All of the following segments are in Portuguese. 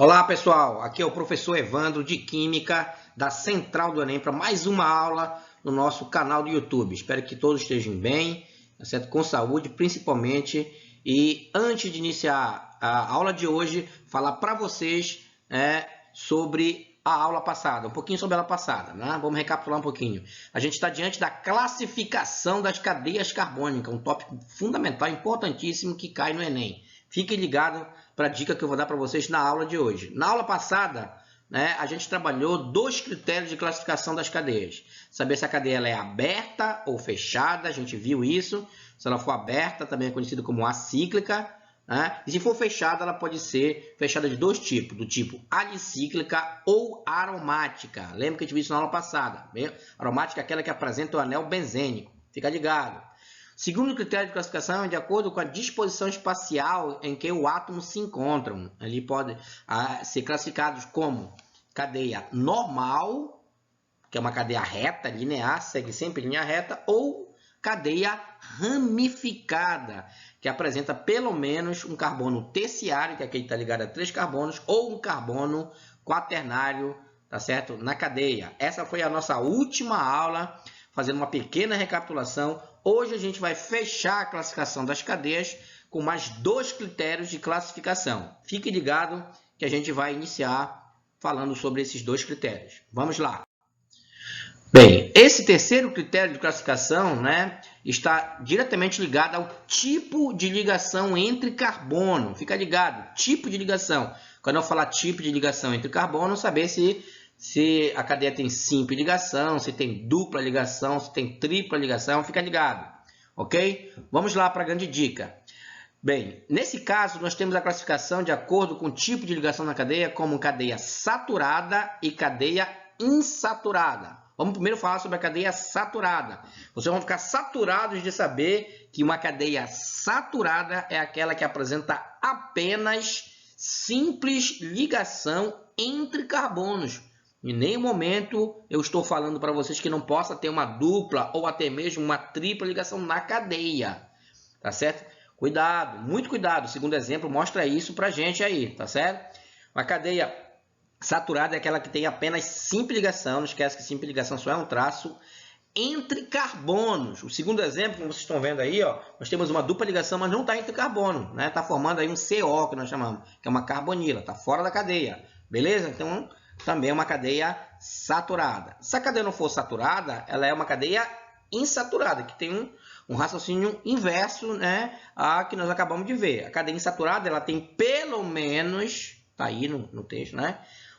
Olá pessoal, aqui é o professor Evandro de Química da Central do Enem para mais uma aula no nosso canal do YouTube. Espero que todos estejam bem, certo? Com saúde principalmente. E antes de iniciar a aula de hoje, falar para vocês sobre a aula passada, um pouquinho sobre ela passada, né? Vamos recapitular um pouquinho. A gente está diante da classificação das cadeias carbônicas, um tópico fundamental, importantíssimo que cai no Enem. Fiquem ligados para a dica que eu vou dar para vocês na aula de hoje. Na aula passada, a gente trabalhou dois critérios de classificação das cadeias. Saber se a cadeia ela é aberta ou fechada, a gente viu isso. Se ela for aberta, também é conhecida como acíclica. E se for fechada, ela pode ser fechada de dois tipos, do tipo alicíclica ou aromática. Lembra que a gente viu isso na aula passada? Aromática é aquela que apresenta o anel benzênico. Fica ligado. Segundo critério de classificação é de acordo com a disposição espacial em que o átomo se encontra. Ele pode ser classificado como cadeia normal, que é uma cadeia reta, linear, segue sempre em linha reta, ou cadeia ramificada, que apresenta pelo menos um carbono terciário, que aqui está ligado a 3 carbonos, ou um carbono quaternário, tá certo? Na cadeia. Essa foi a nossa última aula, fazendo uma pequena recapitulação. Hoje a gente vai fechar a classificação das cadeias com mais dois critérios de classificação. Fique ligado que a gente vai iniciar falando sobre esses dois critérios. Vamos lá. Bem, esse terceiro critério de classificação, está diretamente ligado ao tipo de ligação entre carbono. Fica ligado, tipo de ligação. Quando eu falar tipo de ligação entre carbono, saber se a cadeia tem simples ligação, se tem dupla ligação, se tem tripla ligação, fica ligado, ok? Vamos lá para a grande dica. Bem, nesse caso, nós temos a classificação de acordo com o tipo de ligação na cadeia, como cadeia saturada e cadeia insaturada. Vamos primeiro falar sobre a cadeia saturada. Vocês vão ficar saturados de saber que uma cadeia saturada é aquela que apresenta apenas simples ligação entre carbonos. Em nenhum momento eu estou falando para vocês que não possa ter uma dupla ou até mesmo uma tripla ligação na cadeia. Tá certo? Cuidado, muito cuidado. O segundo exemplo mostra isso para a gente aí, tá certo? Uma cadeia saturada é aquela que tem apenas simples ligação. Não esquece que simples ligação só é um traço entre carbonos. O segundo exemplo, como vocês estão vendo aí, nós temos uma dupla ligação, mas não está entre carbono. Está formando aí um CO, que nós chamamos, que é uma carbonila. Está fora da cadeia. Beleza? Então, também é uma cadeia saturada. Se a cadeia não for saturada, ela é uma cadeia insaturada, que tem um raciocínio inverso, a que nós acabamos de ver. A cadeia insaturada, ela tem pelo menos, está aí no texto,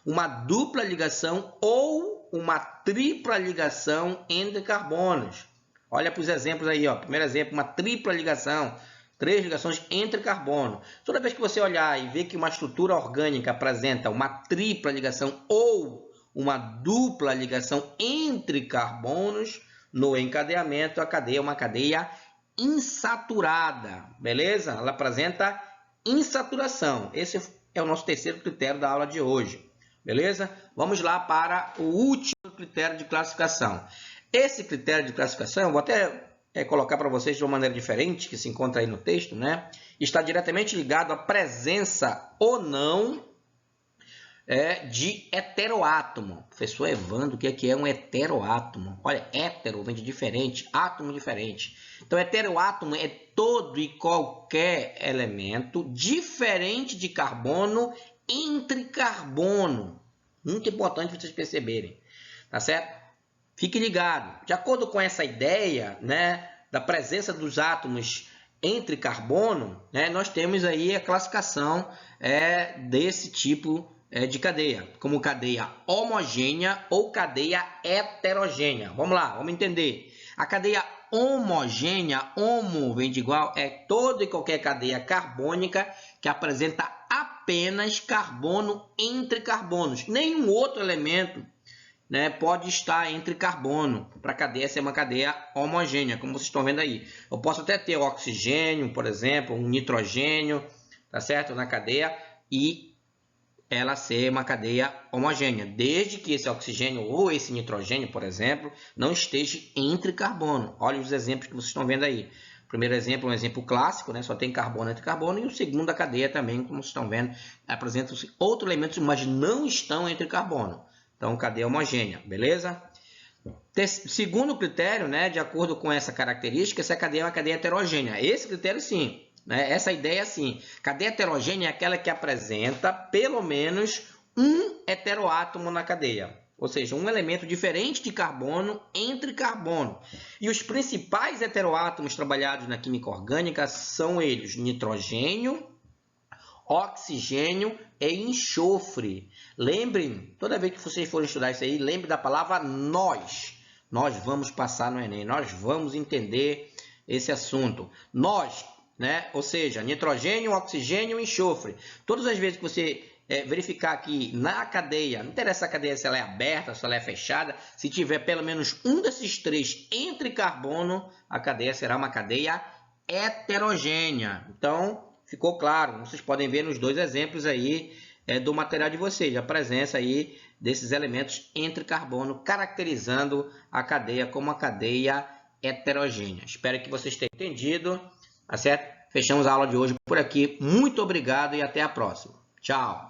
uma dupla ligação ou uma tripla ligação entre carbonos. Olha para os exemplos aí, Primeiro exemplo, uma tripla ligação. 3 ligações entre carbono. Toda vez que você olhar e ver que uma estrutura orgânica apresenta uma tripla ligação ou uma dupla ligação entre carbonos, no encadeamento, a cadeia é uma cadeia insaturada. Beleza? Ela apresenta insaturação. Esse é o nosso terceiro critério da aula de hoje. Beleza? Vamos lá para o último critério de classificação. Esse critério de classificação, eu vou até colocar para vocês de uma maneira diferente, que se encontra aí no texto, está diretamente ligado à presença ou não de heteroátomo. Professor Evandro, o que é um heteroátomo? Olha, hétero vem de diferente, átomo diferente. Então, heteroátomo é todo e qualquer elemento diferente de carbono entre carbono. Muito importante vocês perceberem, tá certo? Fique ligado. De acordo com essa ideia, da presença dos átomos entre carbono, nós temos aí a classificação desse tipo de cadeia, como cadeia homogênea ou cadeia heterogênea. Vamos lá, vamos entender. A cadeia homogênea, homo vem de igual, é toda e qualquer cadeia carbônica que apresenta apenas carbono entre carbonos. Nenhum outro elemento pode estar entre carbono para a cadeia ser uma cadeia homogênea, como vocês estão vendo aí. Eu posso até ter oxigênio, por exemplo, um nitrogênio, tá certo? Na cadeia e ela ser uma cadeia homogênea, desde que esse oxigênio ou esse nitrogênio, por exemplo, não esteja entre carbono. Olha os exemplos que vocês estão vendo aí. primeiro exemplo é um exemplo clássico, né? Só tem carbono entre carbono, e o segundo, a cadeia também, como vocês estão vendo, apresenta outros elementos, mas não estão entre carbono. Então, cadeia homogênea, beleza? Segundo critério, né, de acordo com essa característica, essa cadeia é uma cadeia heterogênea. Esse critério sim, né? Essa ideia sim. Cadeia heterogênea é aquela que apresenta pelo menos um heteroátomo na cadeia. Ou seja, um elemento diferente de carbono entre carbono. E os principais heteroátomos trabalhados na química orgânica são eles: nitrogênio, oxigênio e enxofre. Lembrem, toda vez que vocês forem estudar isso aí, lembre da palavra nós. Nós vamos passar no Enem, nós vamos entender esse assunto. Nós, né? Ou seja, nitrogênio, oxigênio e enxofre. Todas as vezes que você verificar aqui na cadeia, não interessa a cadeia se ela é aberta, se ela é fechada, se tiver pelo menos um desses três entre carbono, a cadeia será uma cadeia heterogênea. Então, ficou claro, vocês podem ver nos dois exemplos aí do material de vocês, a presença aí desses elementos entre carbono, caracterizando a cadeia como uma cadeia heterogênea. Espero que vocês tenham entendido, tá certo? Fechamos a aula de hoje por aqui. Muito obrigado e até a próxima. Tchau!